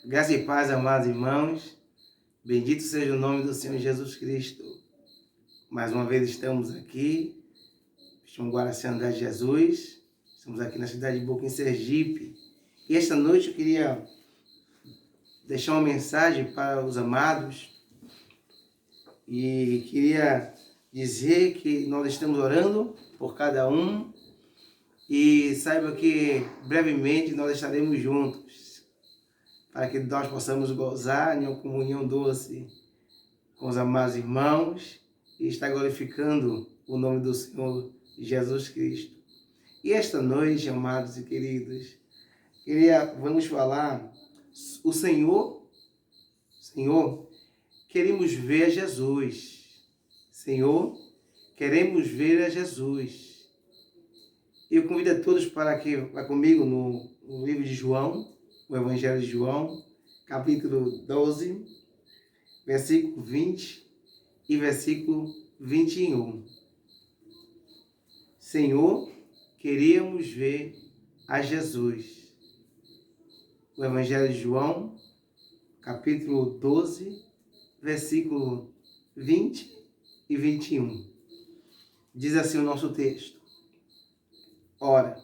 Graça e paz, amados irmãos. Bendito seja o nome do Senhor Jesus Cristo. Mais uma vez estamos aqui, estamos Guaracianga de Jesus. Estamos aqui na cidade de Boca, em Sergipe. E esta noite eu queria deixar uma mensagem para os amados. E queria dizer que nós estamos orando por cada um. E saiba que brevemente nós estaremos juntos, para que nós possamos gozar de uma comunhão doce com os amados irmãos e estar glorificando o nome do Senhor Jesus Cristo. E esta noite, amados e queridos, vamos falar, o Senhor, queremos ver Jesus. Senhor, queremos ver a Jesus. Eu convido a todos para que vá comigo no livro de João, o Evangelho de João, capítulo 12, versículo 20 e versículo 21. Senhor, queríamos ver a Jesus. O Evangelho de João, capítulo 12, versículo 20 e 21. Diz assim o nosso texto. Ora,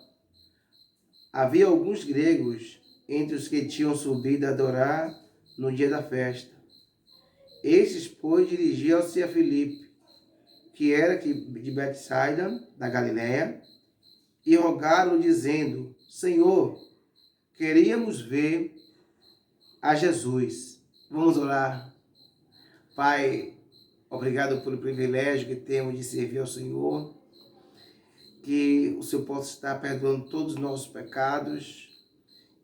havia alguns gregos entre os que tinham subido a adorar no dia da festa. Estes, pois, dirigiam-se a Filipe, que era de Betsaida, da Galiléia, e rogaram-lhe, dizendo, Senhor, queríamos ver a Jesus. Vamos orar. Pai, obrigado pelo privilégio que temos de servir ao Senhor, que o Senhor possa estar perdoando todos os nossos pecados,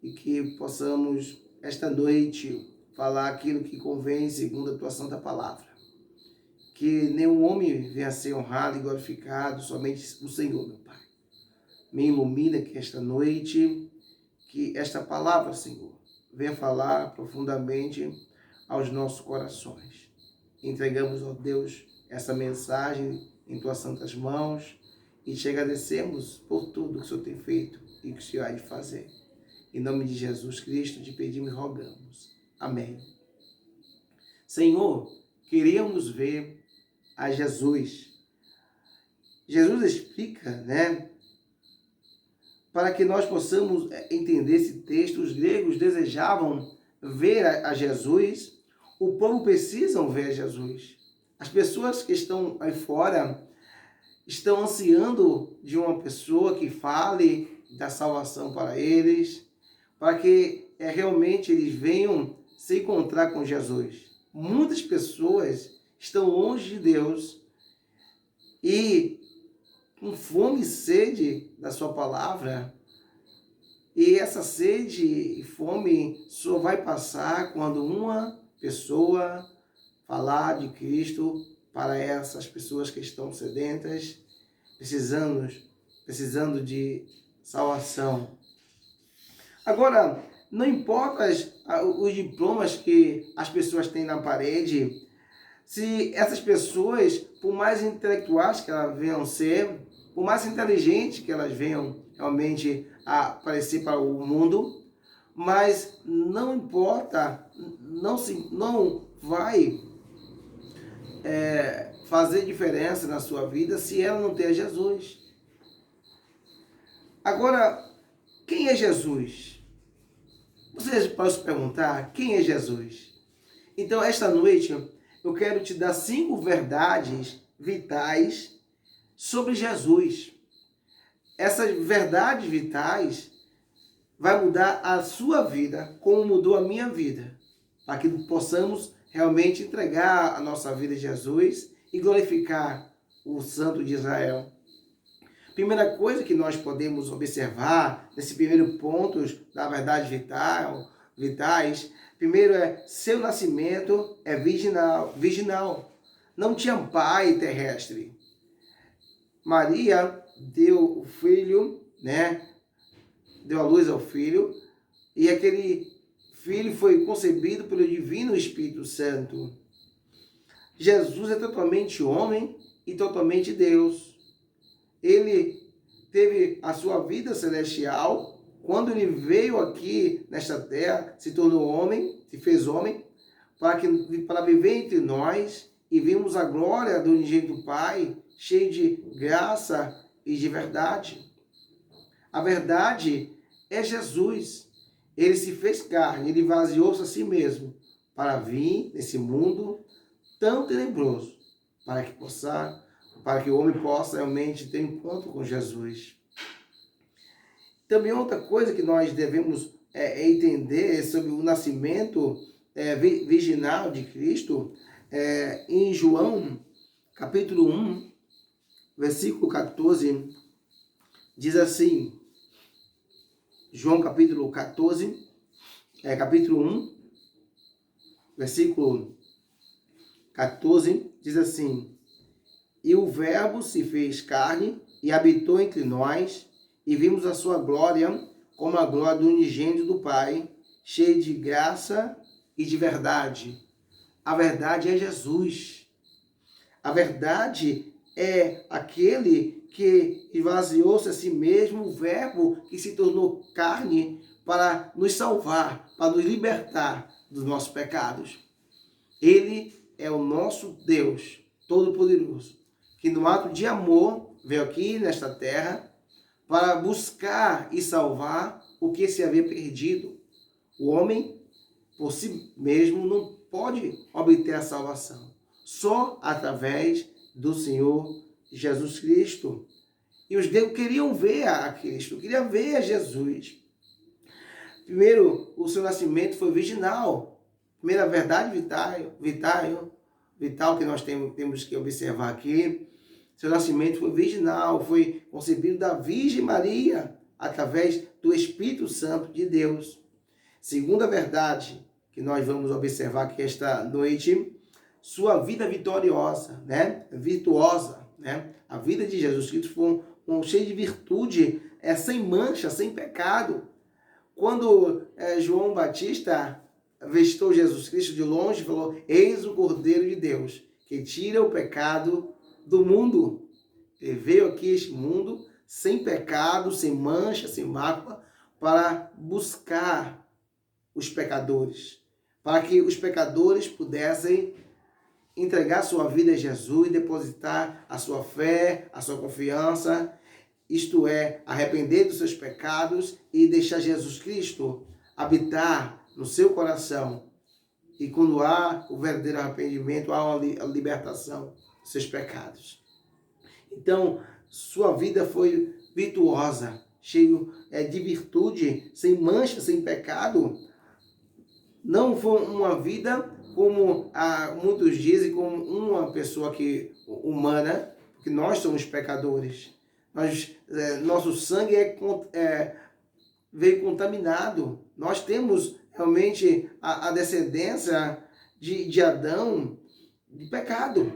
e que possamos, esta noite, falar aquilo que convém segundo a tua santa palavra. Que nenhum homem venha a ser honrado e glorificado, somente o Senhor, meu Pai. Me ilumina que esta noite, que esta palavra, Senhor, venha falar profundamente aos nossos corações. Entregamos, ó Deus, essa mensagem em tuas santas mãos e te agradecemos por tudo que o Senhor tem feito e que o Senhor há de fazer. Em nome de Jesus Cristo, te pedimos e rogamos. Amém. Senhor, queríamos ver a Jesus. Jesus explica, para que nós possamos entender esse texto, os gregos desejavam ver a Jesus, o povo precisa ver Jesus. As pessoas que estão aí fora estão ansiando de uma pessoa que fale da salvação para eles, para que realmente eles venham se encontrar com Jesus. Muitas pessoas estão longe de Deus e com fome e sede da sua palavra. E essa sede e fome só vai passar quando uma pessoa falar de Cristo para essas pessoas que estão sedentas, precisando de salvação. Agora, não importa os diplomas que as pessoas têm na parede, se essas pessoas, por mais intelectuais que elas venham ser, por mais inteligentes que elas venham realmente aparecer para o mundo, mas não importa, não vai fazer diferença na sua vida se ela não ter Jesus. Agora, quem é Jesus? Vocês podem se perguntar, quem é Jesus? Então, esta noite, eu quero te dar 5 verdades vitais sobre Jesus. Essas verdades vitais vai mudar a sua vida, como mudou a minha vida, para que possamos realmente entregar a nossa vida a Jesus e glorificar o Santo de Israel. Primeira coisa que nós podemos observar nesse primeiro ponto da verdade vitais, primeiro seu nascimento é virginal. Não tinha pai terrestre. Maria deu o filho, deu a luz ao filho, e aquele filho foi concebido pelo divino Espírito Santo. Jesus é totalmente homem e totalmente Deus. Ele teve a sua vida celestial quando ele veio aqui nesta terra, se tornou homem, se fez homem, para viver entre nós, e vimos a glória do unigênito do Pai, cheio de graça e de verdade. A verdade é Jesus. Ele se fez carne, ele vaziou-se a si mesmo para vir nesse mundo tão tenebroso, para que o homem possa realmente ter encontro com Jesus. Também outra coisa que nós devemos entender sobre o nascimento virginal de Cristo, em João, capítulo 1, versículo 14, diz assim, João capítulo 14, capítulo 1, versículo 14, diz assim, e o verbo se fez carne e habitou entre nós, e vimos a sua glória como a glória do unigênito do Pai, cheio de graça e de verdade. A verdade é Jesus. A verdade é aquele que esvaziou-se a si mesmo, o verbo que se tornou carne para nos salvar, para nos libertar dos nossos pecados. Ele é o nosso Deus Todo-Poderoso, que no ato de amor veio aqui nesta terra para buscar e salvar o que se havia perdido. O homem, por si mesmo, não pode obter a salvação. Só através do Senhor Jesus Cristo. E os judeus queriam ver a Cristo, queriam ver a Jesus. Primeiro, o seu nascimento foi virginal. Primeira verdade vital que nós temos que observar aqui. Seu nascimento foi virginal, foi concebido da Virgem Maria, através do Espírito Santo de Deus. Segunda verdade que nós vamos observar aqui esta noite, sua vida vitoriosa, virtuosa, A vida de Jesus Cristo foi cheia de virtude, sem mancha, sem pecado. Quando João Batista avistou Jesus Cristo de longe, falou, eis o Cordeiro de Deus, que tira o pecado do mundo. Ele veio aqui este mundo sem pecado, sem mancha, sem mácula, para buscar os pecadores, para que os pecadores pudessem entregar sua vida a Jesus e depositar a sua fé, a sua confiança, isto é, arrepender dos seus pecados e deixar Jesus Cristo habitar no seu coração. E quando há o verdadeiro arrependimento, há a libertação dos seus pecados. Então, sua vida foi virtuosa, cheio de virtude, sem mancha, sem pecado. Não foi uma vida como muitos dizem, como uma pessoa humana, porque nós somos pecadores. Nosso sangue veio contaminado. Nós temos realmente a descendência de Adão, de pecado.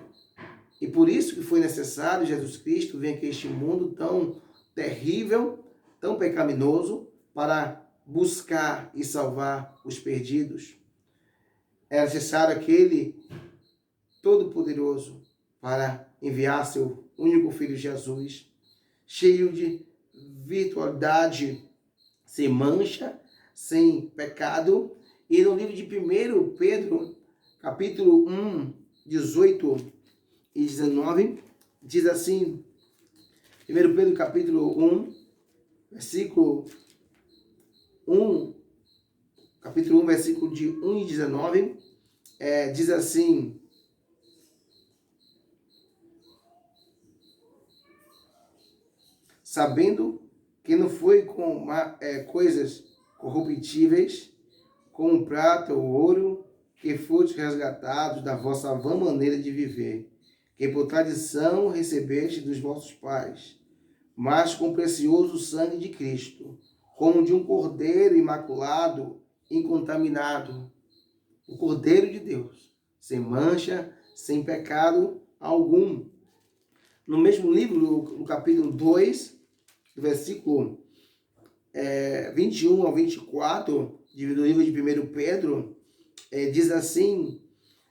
E por isso que foi necessário Jesus Cristo vir aqui a este mundo tão terrível, tão pecaminoso, para buscar e salvar os perdidos. É necessário aquele Todo-Poderoso para enviar seu único Filho Jesus, cheio de virtualidade, sem mancha, sem pecado. E no livro de 1 Pedro, capítulo 1, 18 e 19, diz assim, 1 Pedro capítulo 1, versículo 1, capítulo 1, versículo de 1 e 19, diz assim, sabendo que não foi com coisas corruptíveis, como prata ou ouro, que fostes resgatados da vossa vã maneira de viver, que por tradição recebeste dos vossos pais, mas com o precioso sangue de Cristo, como de um cordeiro imaculado, incontaminado, o Cordeiro de Deus, sem mancha, sem pecado algum. No mesmo livro, no capítulo 2, do versículo 21 ao 24, do livro de 1 Pedro, diz assim,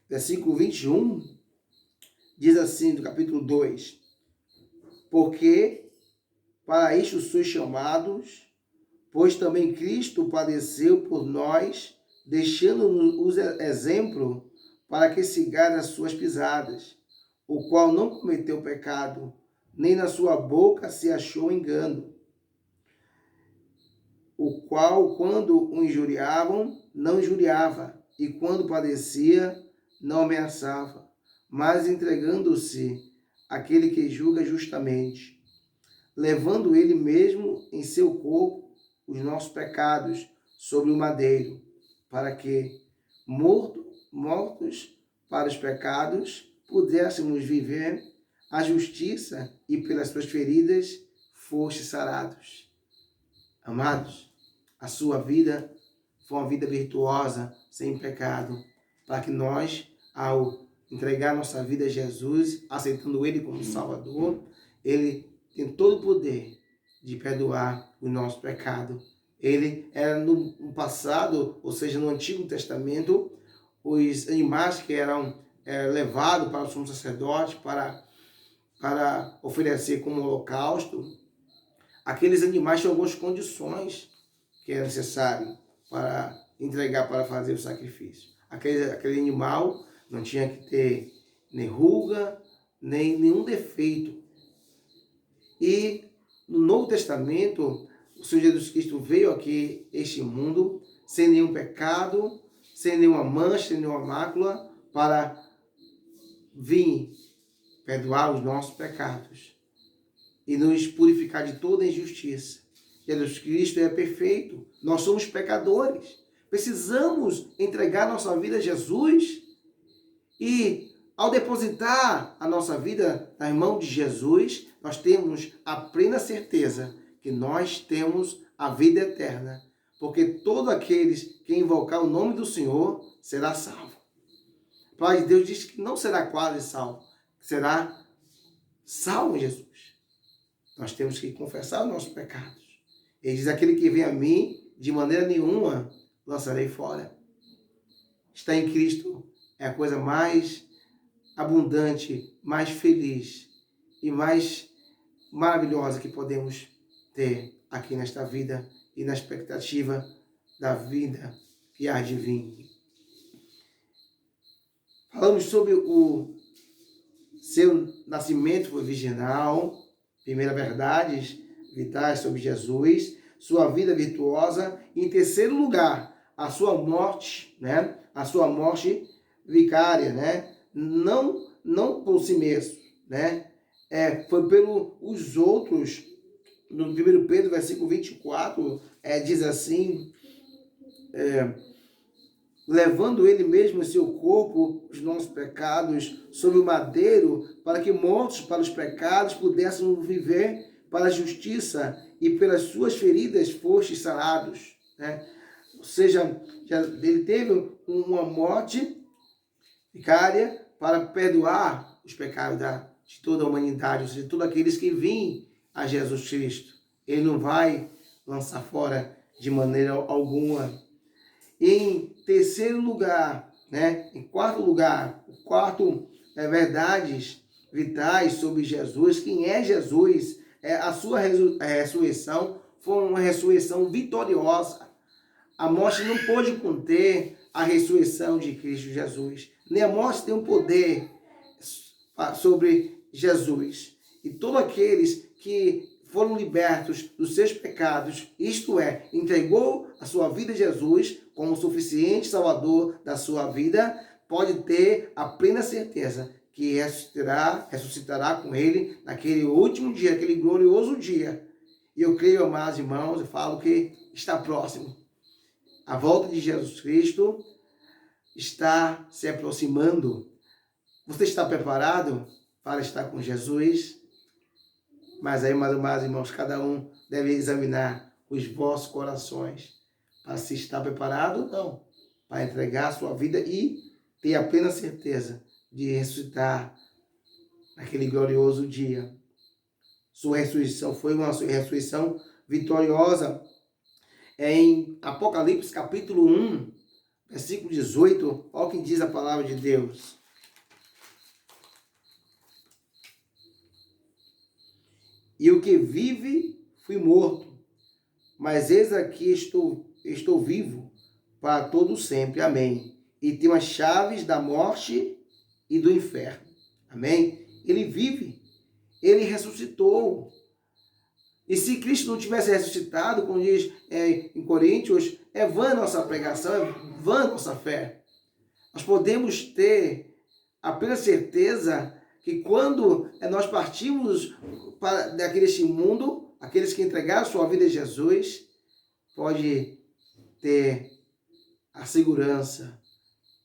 versículo 21, diz assim, do capítulo 2, porque para isto sois chamados, Pois também Cristo padeceu por nós, deixando-nos exemplo para que sigais as suas pisadas, o qual não cometeu pecado, nem na sua boca se achou engano, o qual, quando o injuriavam, não injuriava, e quando padecia, não ameaçava, mas entregando-se àquele que julga justamente, levando ele mesmo em seu corpo os nossos pecados sobre o madeiro, para que, mortos para os pecados, pudéssemos viver a justiça e pelas suas feridas foste sarados. Amados, a sua vida foi uma vida virtuosa, sem pecado, para que nós, ao entregar nossa vida a Jesus, aceitando Ele como Salvador, Ele tem todo o poder de perdoar o nosso pecado. Ele era no passado, ou seja, no Antigo Testamento, os animais que eram levados para o sumo sacerdote para oferecer como holocausto, aqueles animais tinham algumas condições que é necessário para entregar, para fazer o sacrifício. Aquele animal não tinha que ter nem ruga, nem nenhum defeito. E no Novo Testamento, o Senhor Jesus Cristo veio aqui, este mundo, sem nenhum pecado, sem nenhuma mancha, sem nenhuma mácula, para vir perdoar os nossos pecados e nos purificar de toda injustiça. Jesus Cristo é perfeito, nós somos pecadores, precisamos entregar nossa vida a Jesus e, ao depositar a nossa vida nas mãos de Jesus, nós temos a plena certeza que nós temos a vida eterna, porque todos aqueles que invocar o nome do Senhor será salvo. A palavra de Deus diz que não será quase salvo, será salvo em Jesus. Nós temos que confessar os nossos pecados. Ele diz, aquele que vem a mim, de maneira nenhuma lançarei fora. Estar em Cristo é a coisa mais abundante, mais feliz e mais maravilhosa que podemos ter aqui nesta vida e na expectativa da vida que há de vir. Falamos sobre o seu nascimento virginal, primeira verdades vitais sobre Jesus, sua vida virtuosa, e em terceiro lugar, a sua morte, né? A sua morte vicária, né? Não por si mesmo, né? Foi pelos outros. No 1 Pedro, versículo 24, diz assim, levando ele mesmo em seu corpo os nossos pecados sobre o madeiro, para que mortos para os pecados pudéssemos viver para a justiça, e pelas suas feridas fostes sarados, né? Ou seja, ele teve uma morte vicária para perdoar os pecados de toda a humanidade, ou seja, de todos aqueles que vêm a Jesus Cristo. Ele não vai lançar fora de maneira alguma. Em terceiro lugar, né? Em quarto lugar, o quarto verdades vitais sobre Jesus. Quem é Jesus? A sua ressurreição foi uma ressurreição vitoriosa. A morte não pôde conter a ressurreição de Cristo Jesus. Nem a morte tem um poder sobre Jesus. E todos aqueles que foram libertos dos seus pecados, isto é, entregou a sua vida a Jesus como suficiente salvador da sua vida, pode ter a plena certeza que ressuscitará com ele naquele último dia, aquele glorioso dia. E eu creio, amados irmãos, eu falo que está próximo. A volta de Jesus Cristo está se aproximando. Você está preparado para estar com Jesus? Mas aí, meus amados irmãos, cada um deve examinar os vossos corações para se estar preparado ou não, para entregar a sua vida e ter a plena certeza de ressuscitar naquele glorioso dia. Sua ressurreição foi uma ressurreição vitoriosa. Em Apocalipse capítulo 1, versículo 18, olha o que diz a palavra de Deus. E o que vive, fui morto. mas eis aqui estou vivo para todo sempre. Amém. E tenho as chaves da morte e do inferno. Amém? Ele vive. Ele ressuscitou. E se Cristo não tivesse ressuscitado, como diz em Coríntios, é vã a nossa pregação, é vã a nossa fé. Nós podemos ter a plena certeza que quando nós partimos deste mundo, aqueles que entregaram sua vida a Jesus, pode ter a segurança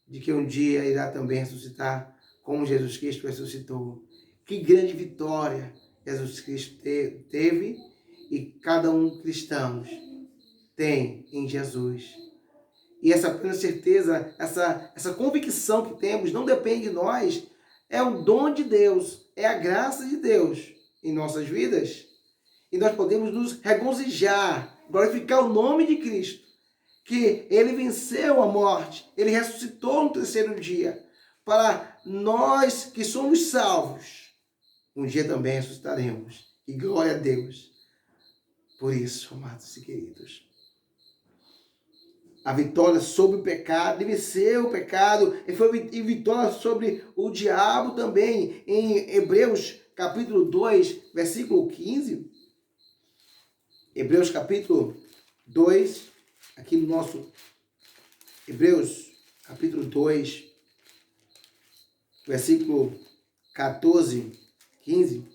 de que um dia irá também ressuscitar, como Jesus Cristo ressuscitou. Que grande vitória Jesus Cristo teve e cada um cristão tem em Jesus. E essa plena certeza, essa convicção que temos, não depende de nós, é o dom de Deus, é a graça de Deus em nossas vidas. E nós podemos nos regozijar, glorificar o nome de Cristo, que Ele venceu a morte, Ele ressuscitou no terceiro dia, para nós que somos salvos. Um dia também ressuscitaremos. E glória a Deus. Por isso, amados e queridos, a vitória sobre o pecado, ele venceu o pecado, e vitória sobre o diabo também. Em Hebreus capítulo 2, versículo 15. Hebreus capítulo 2, aqui no nosso Hebreus capítulo 2, versículo 14, 15.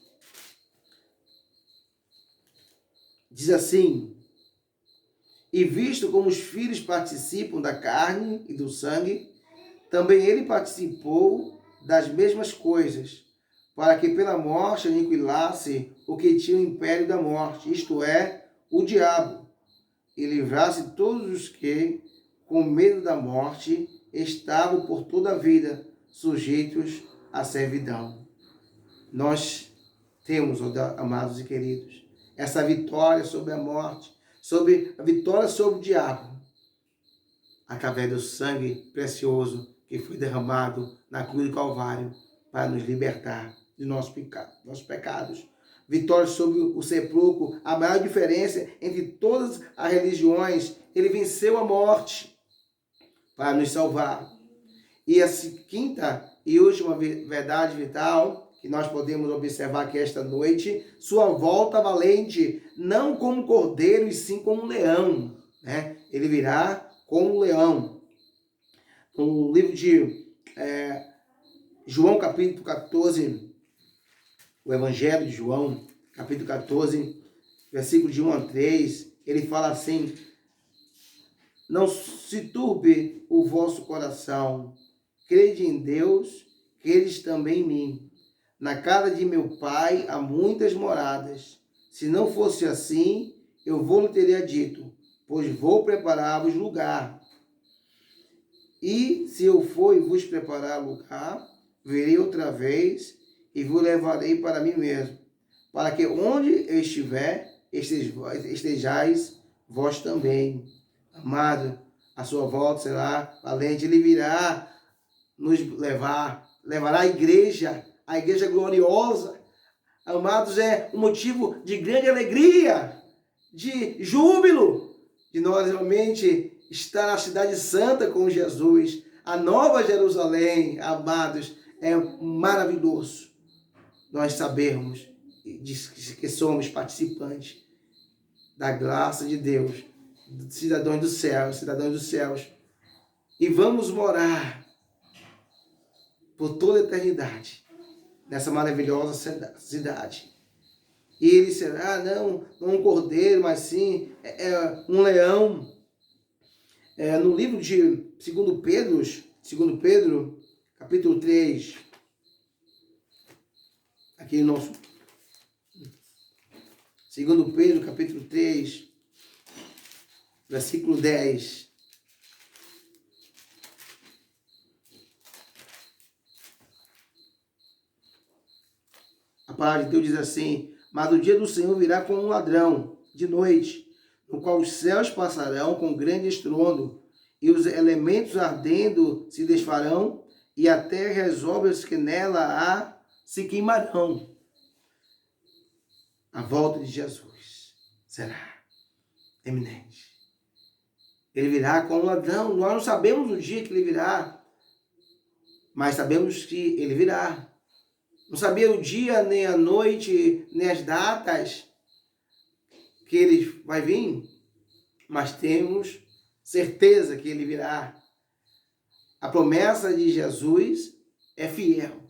Diz assim: e visto como os filhos participam da carne e do sangue, também ele participou das mesmas coisas, para que pela morte aniquilasse o que tinha o império da morte, isto é, o diabo, e livrasse todos os que, com medo da morte, estavam por toda a vida sujeitos à servidão. Nós temos, amados e queridos, essa vitória sobre a morte, sobre a vitória sobre o diabo, através do sangue precioso que foi derramado na cruz do Calvário para nos libertar de nossos pecados. Vitória sobre o sepulcro, a maior diferença entre todas as religiões, ele venceu a morte para nos salvar. E a quinta e última verdade vital que nós podemos observar aqui esta noite, sua volta valente, não como cordeiro, e sim como um leão. Né? Ele virá como um leão. No livro de João, capítulo 14, o Evangelho de João, capítulo 14, versículo de 1 a 3, ele fala assim: não se turbe o vosso coração, crede em Deus, credes também em mim. Na casa de meu pai há muitas moradas. Se não fosse assim, eu vou-lhe teria dito, pois vou preparar-vos lugar. E se eu for e vos preparar lugar, virei outra vez e vos levarei para mim mesmo, para que onde eu estiver, estejais vós também. Amado, a sua volta será valente. Ele virá nos levará a igreja gloriosa. Amados, é um motivo de grande alegria, de júbilo, de nós realmente estar na cidade santa com Jesus. A nova Jerusalém, amados, é maravilhoso. Nós sabemos que somos participantes da graça de Deus, cidadãos dos céus. E vamos morar por toda a eternidade nessa maravilhosa cidade. E ele será, não um cordeiro, mas sim um leão. No livro de 2 Pedro, capítulo 3, aqui no nosso 2 Pedro, capítulo 3, versículo 10. A palavra de Deus diz assim: mas o dia do Senhor virá como um ladrão de noite, no qual os céus passarão com grande estrondo, e os elementos ardendo se desfarão, e a terra e as obras que nela há se queimarão. A volta de Jesus será eminente. Ele virá como ladrão. Nós não sabemos o dia que ele virá, mas sabemos que ele virá. Não sabia o dia, nem a noite, nem as datas que ele vai vir, mas temos certeza que ele virá. A promessa de Jesus é fiel.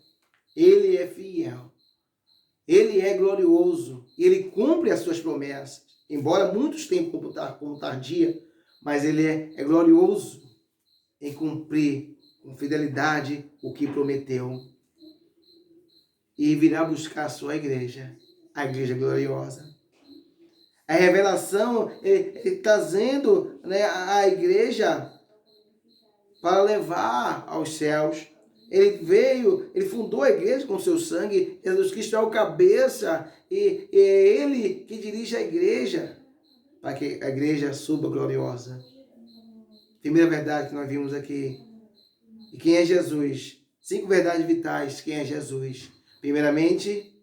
Ele é fiel. Ele é glorioso. E ele cumpre as suas promessas. Embora muitos tenham como tardia, mas ele é glorioso em cumprir com fidelidade o que prometeu. E virá buscar a sua igreja, a igreja gloriosa. A revelação, ele trazendo, né, a igreja para levar aos céus. Ele veio, ele fundou a igreja com seu sangue. Jesus Cristo é o cabeça e é ele que dirige a igreja para que a igreja suba gloriosa. Primeira verdade que nós vimos aqui. E quem é Jesus? 5 verdades vitais. Quem é Jesus? Primeiramente,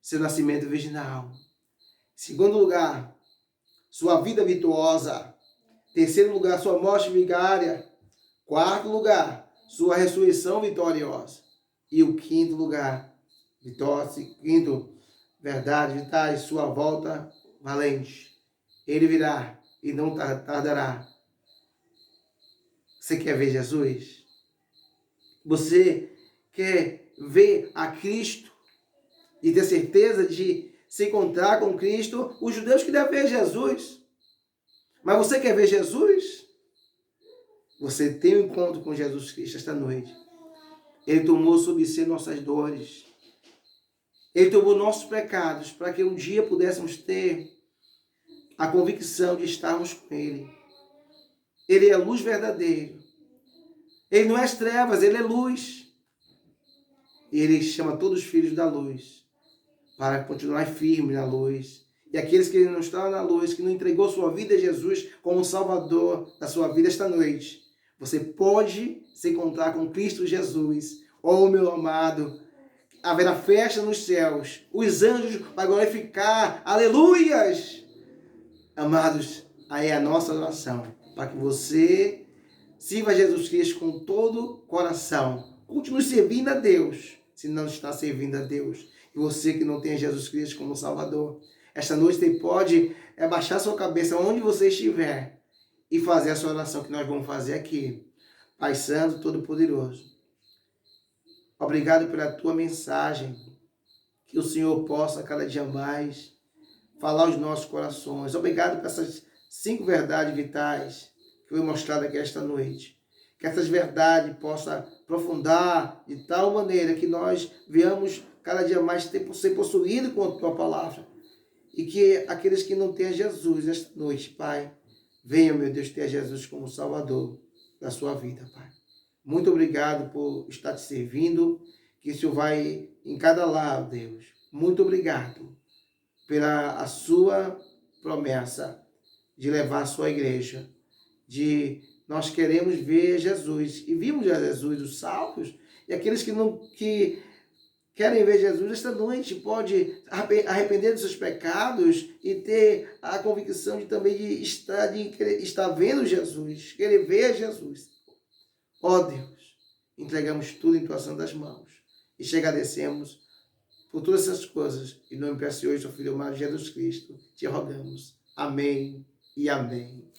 seu nascimento virginal. Segundo lugar, sua vida virtuosa. Terceiro lugar, sua morte vigária. Quarto lugar, sua ressurreição vitoriosa. E o quinto lugar, quinto, verdade vitais, sua volta valente. Ele virá e não tardará. Você quer ver Jesus? Você quer ver a Cristo e ter certeza de se encontrar com Cristo? Os judeus queriam ver Jesus. Mas você quer ver Jesus? Você tem um encontro com Jesus Cristo esta noite. Ele tomou sobre si nossas dores. Ele tomou nossos pecados para que um dia pudéssemos ter a convicção de estarmos com Ele. Ele é a luz verdadeira. Ele não é as trevas, Ele é luz. E Ele chama todos os filhos da luz para continuar firme na luz. E aqueles que não estão na luz, que não entregou sua vida a Jesus como Salvador da sua vida esta noite, você pode se encontrar com Cristo Jesus. Oh, meu amado, haverá festa nos céus. Os anjos vão glorificar. Aleluias! Amados, aí é a nossa oração. Para que você sirva Jesus Cristo com todo o coração. Continue servindo a Deus, se não está servindo a Deus. E você que não tem Jesus Cristo como Salvador, esta noite você pode abaixar sua cabeça onde você estiver e fazer essa oração que nós vamos fazer aqui. Pai Santo, Todo-Poderoso, obrigado pela tua mensagem. Que o Senhor possa cada dia mais falar aos nossos corações. Obrigado por essas 5 verdades vitais que foi mostrada aqui esta noite. Que essas verdades possam aprofundar de tal maneira que nós venhamos cada dia mais ser possuídos com a tua palavra. E que aqueles que não têm a Jesus esta noite, Pai, venham, meu Deus, ter a Jesus como Salvador da sua vida, Pai. Muito obrigado por estar te servindo, que isso vai em cada lado, Deus. Muito obrigado pela a sua promessa de levar a sua igreja, de nós queremos ver Jesus, e vimos a Jesus, os salvos, e aqueles que querem ver Jesus esta noite, pode arrepender dos seus pecados e ter a convicção de também de estar vendo Jesus, querer ver Jesus. Ó Deus, entregamos tudo em tuas santas mãos e te agradecemos por todas essas coisas. Em nome precioso do Filho amado Jesus Cristo, te rogamos. Amém e amém.